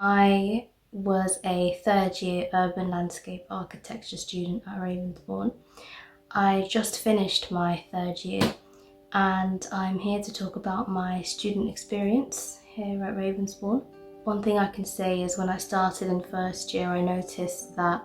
I was a third year urban landscape architecture student at Ravensbourne. I just finished my third year and I'm here to talk about my student experience here at Ravensbourne. One thing I can say is when I started in first year, I noticed that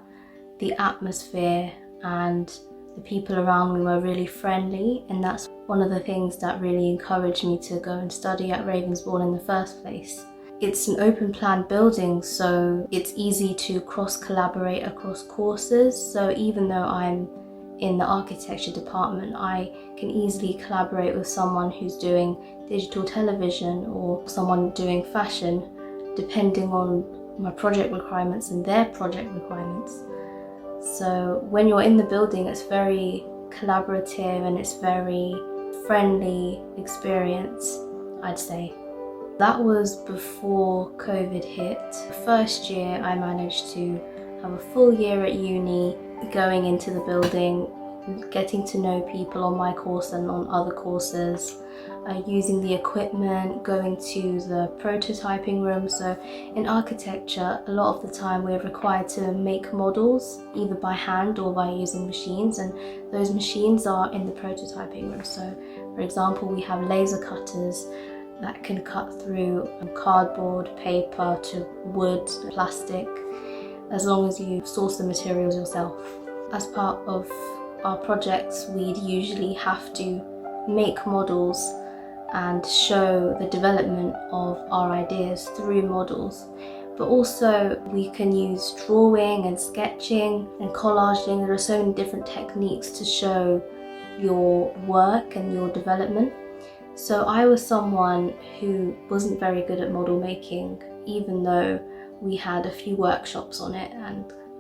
the atmosphere and the people around me were really friendly, and that's one of the things that really encouraged me to go and study at Ravensbourne in the first place. It's an open plan building, so it's easy to cross-collaborate across courses. So even though I'm in the architecture department, I can easily collaborate with someone who's doing digital television or someone doing fashion, depending on my project requirements and their project requirements. So when you're in the building, it's very collaborative and it's very friendly experience, I'd say. That was before COVID hit. First year I managed to have a full year at uni, going into the building, getting to know people on my course and on other courses, using the equipment, going to the prototyping room. So in architecture, a lot of the time we're required to make models either by hand or by using machines, and those machines are in the prototyping room. So for example, we have laser cutters that can cut through cardboard, paper to wood, plastic, as long as you source the materials yourself. As part of our projects, we'd usually have to make models and show the development of our ideas through models. But also we can use drawing and sketching and collaging. There are so many different techniques to show your work and your development. So I was someone who wasn't very good at model making, even though we had a few workshops on it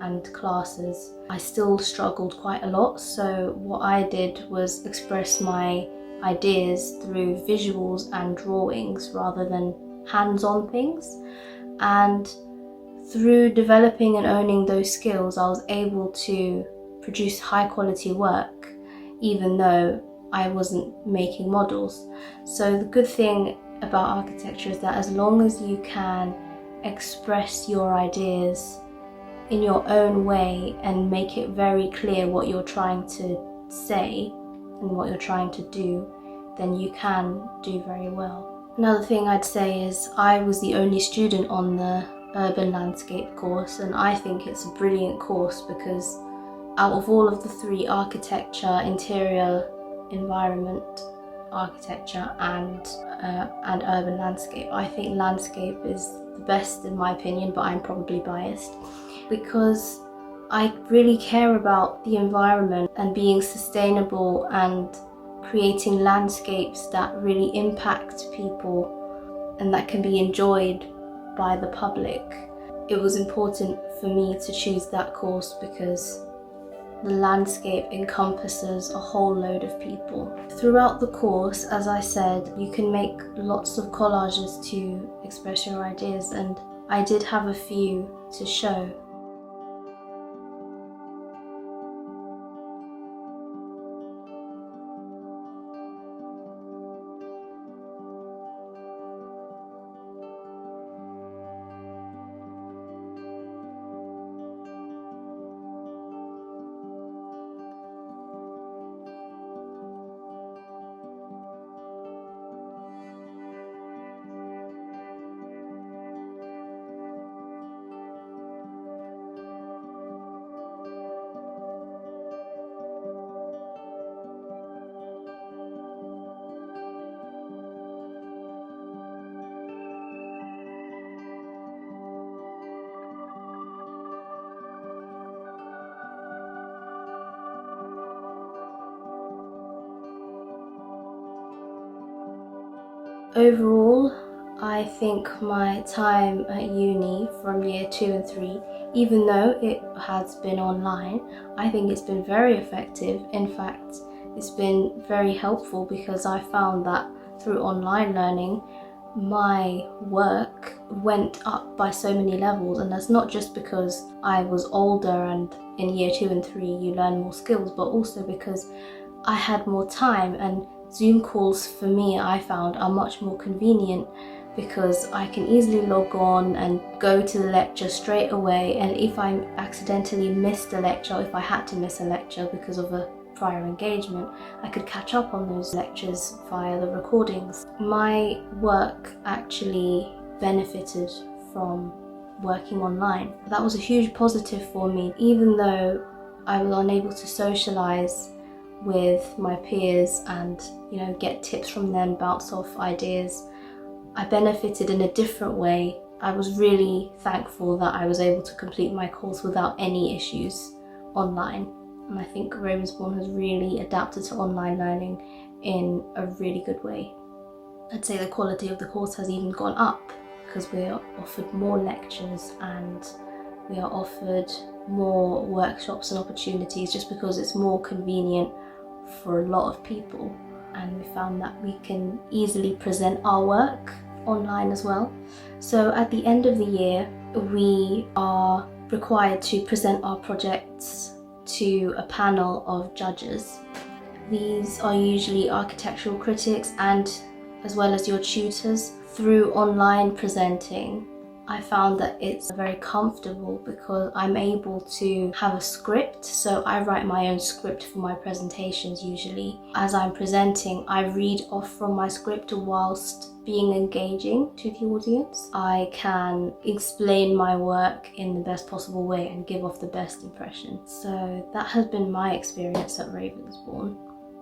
and classes. I still struggled quite a lot, so what I did was express my ideas through visuals and drawings rather than hands-on things. And through developing and owning those skills, I was able to produce high quality work, even though I wasn't making models. So the good thing about architecture is that as long as you can express your ideas in your own way and make it very clear what you're trying to say and what you're trying to do, then you can do very well. Another thing I'd say is I was the only student on the urban landscape course, and I think it's a brilliant course because out of all of the three, architecture, interior environment architecture and urban landscape, I think landscape is the best in my opinion, but I'm probably biased because I really care about the environment and being sustainable and creating landscapes that really impact people and that can be enjoyed by the public. It was important for me to choose that course because the landscape encompasses a whole load of people. Throughout the course, as I said, you can make lots of collages to express your ideas, and I did have a few to show. Overall, I think my time at uni from year 2 and 3, even though it has been online, I think it's been very effective. In fact, it's been very helpful because I found that through online learning, my work went up by so many levels, and that's not just because I was older and in year 2 and 3 you learn more skills, but also because I had more time, and Zoom calls for me, I found, are much more convenient because I can easily log on and go to the lecture straight away, and if I accidentally missed a lecture, if I had to miss a lecture because of a prior engagement, I could catch up on those lectures via the recordings. My work actually benefited from working online. That was a huge positive for me. Even though I was unable to socialize with my peers and get tips from them, bounce off ideas, I benefited in a different way. I was really thankful that I was able to complete my course without any issues online. And I think Ravensbourne has really adapted to online learning in a really good way. I'd say the quality of the course has even gone up because we are offered more lectures and we are offered more workshops and opportunities just because it's more convenient for a lot of people. And we found that we can easily present our work online as well. So at the end of the year, we are required to present our projects to a panel of judges. These are usually architectural critics and as well as your tutors. Through online presenting, I found that it's very comfortable because I'm able to have a script. So I write my own script for my presentations usually. As I'm presenting, I read off from my script whilst being engaging to the audience. I can explain my work in the best possible way and give off the best impression. So that has been my experience at Ravensbourne.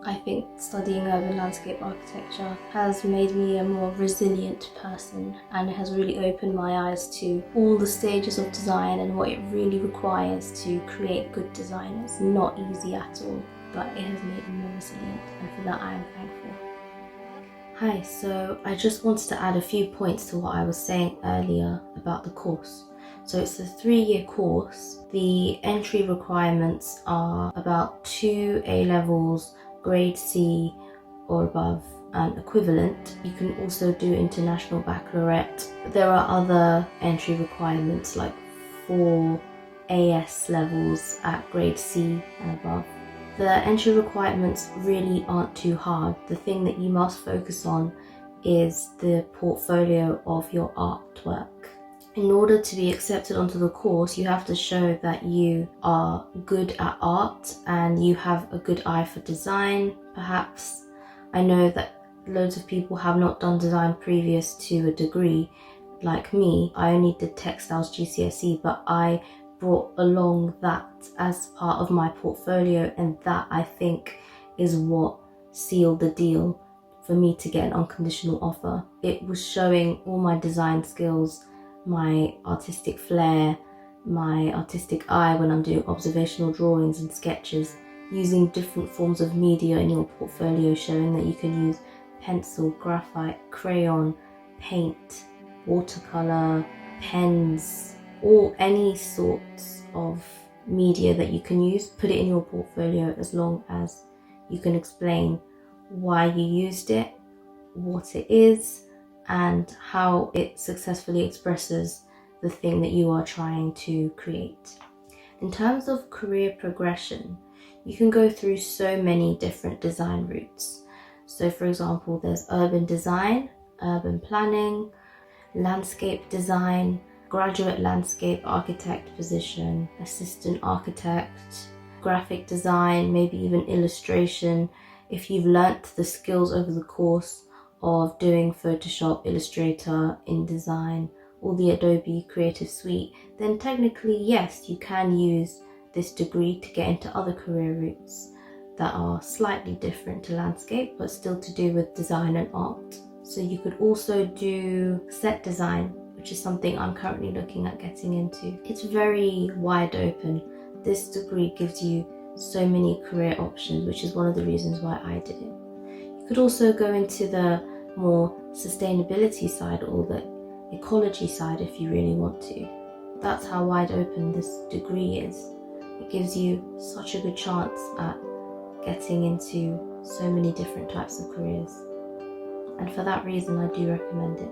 I think studying urban landscape architecture has made me a more resilient person, and it has really opened my eyes to all the stages of design and what it really requires to create good design. It's not easy at all, but it has made me more resilient, and for that I am thankful. Hi, so I just wanted to add a few points to what I was saying earlier about the course. So it's a 3-year course. The entry requirements are about 2 A-levels, grade C or above and equivalent. You can also do international baccalaureate. There are other entry requirements like 4 AS levels at grade C and above. The entry requirements really aren't too hard. The thing that you must focus on is the portfolio of your artwork. In order to be accepted onto the course, you have to show that you are good at art and you have a good eye for design, perhaps. I know that loads of people have not done design previous to a degree. Like me, I only did textiles GCSE, but I brought along that as part of my portfolio, and that I think is what sealed the deal for me to get an unconditional offer. It was showing all my design skills, my artistic flair, my artistic eye when I'm doing observational drawings and sketches, using different forms of media in your portfolio, showing that you can use pencil, graphite, crayon, paint, watercolor, pens, or any sorts of media that you can use. Put it in your portfolio as long as you can explain why you used it, what it is, and how it successfully expresses the thing that you are trying to create. In terms of career progression, you can go through so many different design routes. So for example, there's urban design, urban planning, landscape design, graduate landscape architect position, assistant architect, graphic design, maybe even illustration. If you've learnt the skills over the course of doing Photoshop, Illustrator, InDesign, or the Adobe Creative Suite, then technically yes, you can use this degree to get into other career routes that are slightly different to landscape but still to do with design and art. So you could also do set design, which is something I'm currently looking at getting into. It's very wide open. This degree gives you so many career options, which is one of the reasons why I did it. You could also go into the more sustainability side or the ecology side if you really want to. That's how wide open this degree is. It gives you such a good chance at getting into so many different types of careers, and for that reason I do recommend it.